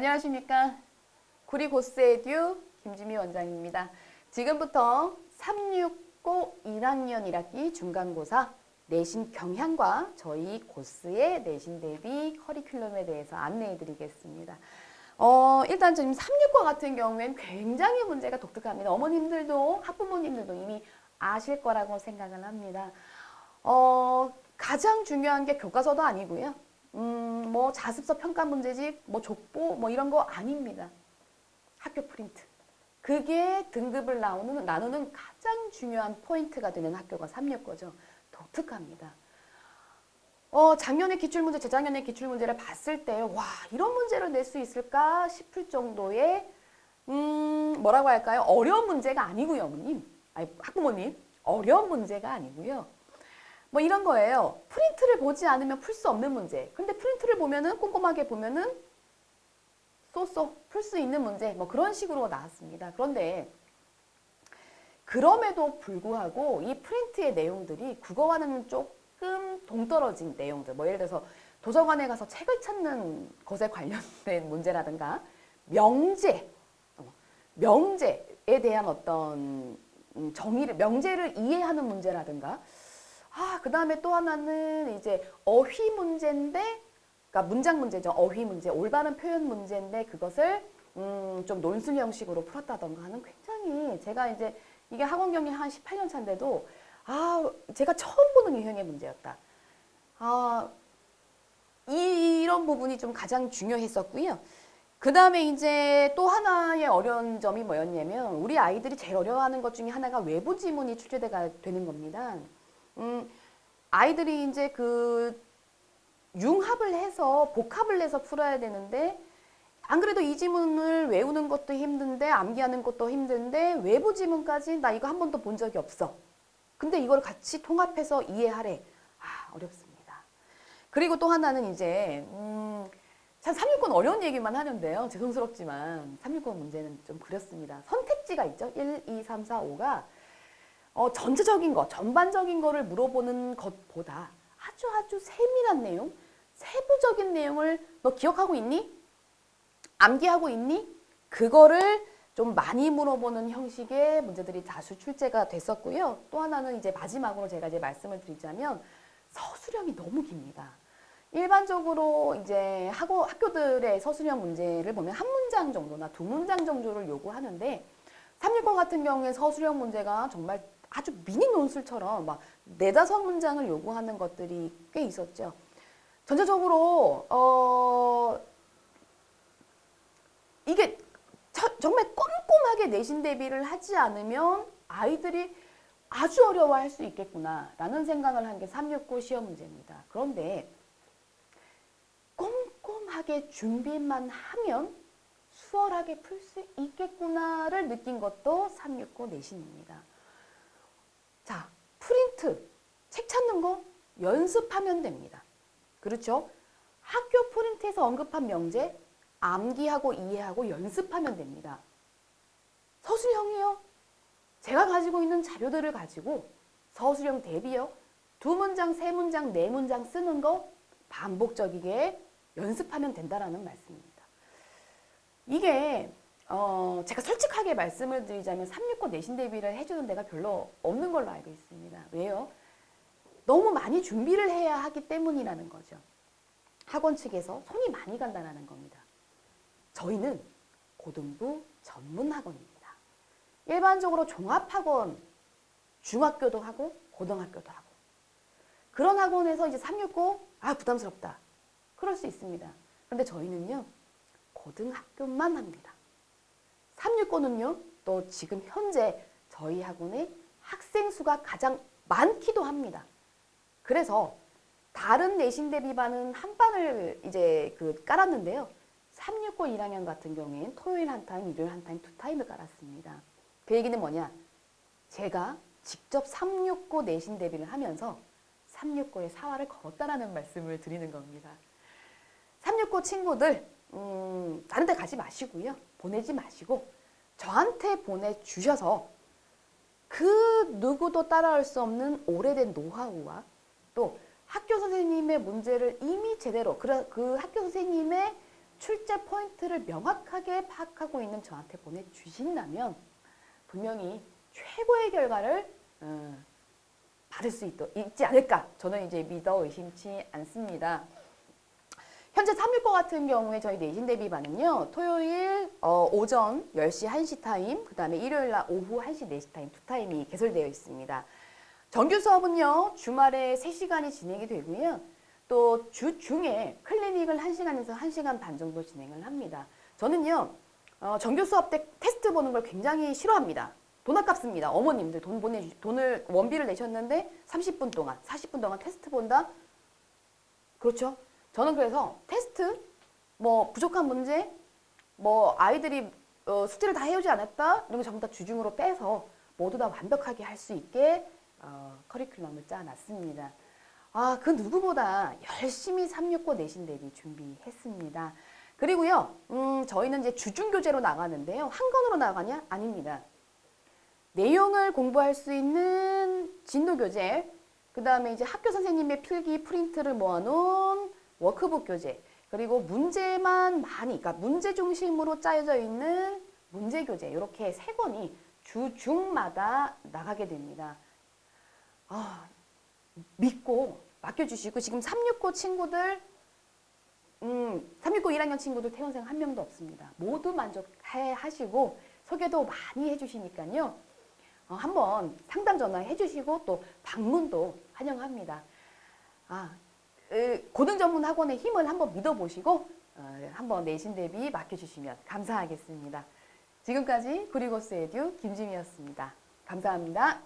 안녕하십니까. 구리고스에듀 김지미 원장입니다. 지금부터 365 1학년 1학기 중간고사 내신 경향과 저희 고스의 내신 대비 커리큘럼에 대해서 안내해 드리겠습니다. 일단 지금 365 같은 경우엔 굉장히 문제가 독특합니다. 어머님들도 학부모님들도 이미 아실 거라고 생각을 합니다. 가장 중요한 게 교과서도 아니고요. 뭐 자습서 평가 문제집, 뭐 족보, 뭐 이런 거 아닙니다. 학교 프린트. 그게 등급을 나누는 가장 중요한 포인트가 되는 학교가 365죠. 독특합니다. 작년에 기출문제, 재작년에 기출문제를 봤을 때, 와, 이런 문제를 낼 수 있을까 싶을 정도의, 뭐라고 할까요? 어려운 문제가 아니고요, 어머님. 아니, 학부모님. 어려운 문제가 아니고요. 뭐 이런 거예요. 프린트를 보지 않으면 풀 수 없는 문제. 근데 프린트를 보면은, 꼼꼼하게 보면은, 풀 수 있는 문제. 뭐 그런 식으로 나왔습니다. 그런데, 그럼에도 불구하고 이 프린트의 내용들이 국어와는 조금 동떨어진 내용들. 뭐 예를 들어서 도서관에 가서 책을 찾는 것에 관련된 문제라든가, 명제에 대한 어떤 명제를 이해하는 문제라든가, 그 다음에 또 하나는 이제 어휘 문제인데, 그러니까 문장 문제죠. 어휘 문제, 올바른 표현 문제인데 그것을 좀 논술 형식으로 풀었다던가 하는 굉장히 제가 이제 이게 학원 경력 한 18년 차인데도 제가 처음 보는 유형의 문제였다. 이런 부분이 좀 가장 중요했었고요. 그 다음에 이제 또 하나의 어려운 점이 뭐였냐면 우리 아이들이 제일 어려워하는 것 중에 하나가 외부 지문이 출제가 되는 겁니다. 아이들이 이제 그 융합을 해서 복합을 해서 풀어야 되는데 안 그래도 이 지문을 외우는 것도 힘든데 암기하는 것도 힘든데 외부 지문까지 나 이거 한 번도 본 적이 없어. 근데 이걸 같이 통합해서 이해하래. 어렵습니다. 그리고 또 하나는 이제 참 369는 어려운 얘기만 하는데요. 죄송스럽지만 369 문제는 좀 그렇습니다. 선택지가 있죠. 1, 2, 3, 4, 5가 전체적인 거, 전반적인 거를 물어보는 것보다 아주 세밀한 내용, 세부적인 내용을 너 기억하고 있니? 암기하고 있니? 그거를 좀 많이 물어보는 형식의 문제들이 다수 출제가 됐었고요. 또 하나는 이제 마지막으로 제가 이제 말씀을 드리자면 서술형이 너무 깁니다. 일반적으로 이제 학교들의 서술형 문제를 보면 한 문장 정도나 두 문장 정도를 요구하는데 360 같은 경우에 서술형 문제가 정말 아주 미니 논술처럼 막 4-5문장을 요구하는 것들이 꽤 있었죠. 전체적으로 이게 정말 꼼꼼하게 내신 대비를 하지 않으면 아이들이 아주 어려워할 수 있겠구나라는 생각을 한 게 369 시험 문제입니다. 그런데 꼼꼼하게 준비만 하면 수월하게 풀 수 있겠구나를 느낀 것도 369 내신입니다. 자, 프린트, 책 찾는 거 연습하면 됩니다. 그렇죠? 학교 프린트에서 언급한 명제 암기하고 이해하고 연습하면 됩니다. 서술형이요. 제가 가지고 있는 자료들을 가지고 서술형 대비요. 2문장, 3문장, 4문장 쓰는 거 반복적이게 연습하면 된다라는 말씀입니다. 이게 제가 솔직하게 말씀을 드리자면 369 내신 대비를 해주는 데가 별로 없는 걸로 알고 있습니다. 왜요? 너무 많이 준비를 해야 하기 때문이라는 거죠. 학원 측에서 손이 많이 간다는 겁니다. 저희는 고등부 전문 학원입니다. 일반적으로 종합학원, 중학교도 하고 고등학교도 하고 그런 학원에서 이제 369 부담스럽다. 그럴 수 있습니다. 그런데 저희는요. 고등학교만 합니다. 369는요. 또 지금 현재 저희 학원의 학생 수가 가장 많기도 합니다. 그래서 다른 내신 대비반은 한 반을 이제 깔았는데요. 369 1학년 같은 경우에는 토요일 한 타임, 일요일 한 타임, 2타임을 깔았습니다. 그 얘기는 뭐냐? 제가 직접 369 내신 대비를 하면서 369의 사활을 걸었다라는 말씀을 드리는 겁니다. 369 친구들 다른 데 가지 마시고요. 보내지 마시고 저한테 보내주셔서 그 누구도 따라올 수 없는 오래된 노하우와 또 학교 선생님의 문제를 이미 제대로 그 학교 선생님의 출제 포인트를 명확하게 파악하고 있는 저한테 보내주신다면 분명히 최고의 결과를 받을 수 있지 않을까. 저는 이제 믿어 의심치 않습니다. 현재 369 같은 경우에 저희 내신 대비반은요. 토요일 오전 10시 1시 타임, 그 다음에 일요일 날 오후 1시 4시 타임 두 타임이 개설되어 있습니다. 정규 수업은요. 주말에 3시간이 진행이 되고요. 또 주 중에 클리닉을 1시간에서 1시간 반 정도 진행을 합니다. 저는요. 정규 수업 때 테스트 보는 걸 굉장히 싫어합니다. 돈 아깝습니다. 어머님들 돈을 원비를 내셨는데 30분 동안, 40분 동안 테스트 본다? 그렇죠? 저는 그래서 테스트, 뭐 부족한 문제, 뭐 아이들이 숙제를 다 해오지 않았다? 이런 거 전부 다 주중으로 빼서 모두 다 완벽하게 할 수 있게 커리큘럼을 짜놨습니다. 그 누구보다 열심히 369 내신 대비 준비했습니다. 그리고요, 저희는 이제 주중교재로 나가는데요. 한 권으로 나가냐? 아닙니다. 내용을 공부할 수 있는 진도교재, 그 다음에 이제 학교 선생님의 필기 프린트를 모아놓은 워크북 교재, 그리고 문제만 많이, 그러니까 문제 중심으로 짜여져 있는 문제 교재, 이렇게 세 권이 주중마다 나가게 됩니다. 믿고 맡겨주시고, 지금 369 친구들, 369 1학년 친구들 퇴원생 한 명도 없습니다. 모두 만족하시고 소개도 많이 해주시니까요. 한번 상담 전화해 주시고 또 방문도 환영합니다. 고등 전문 학원의 힘을 한번 믿어보시고 한번 내신 대비 맡겨주시면 감사하겠습니다. 지금까지 구리고스 에듀 김지미였습니다. 감사합니다.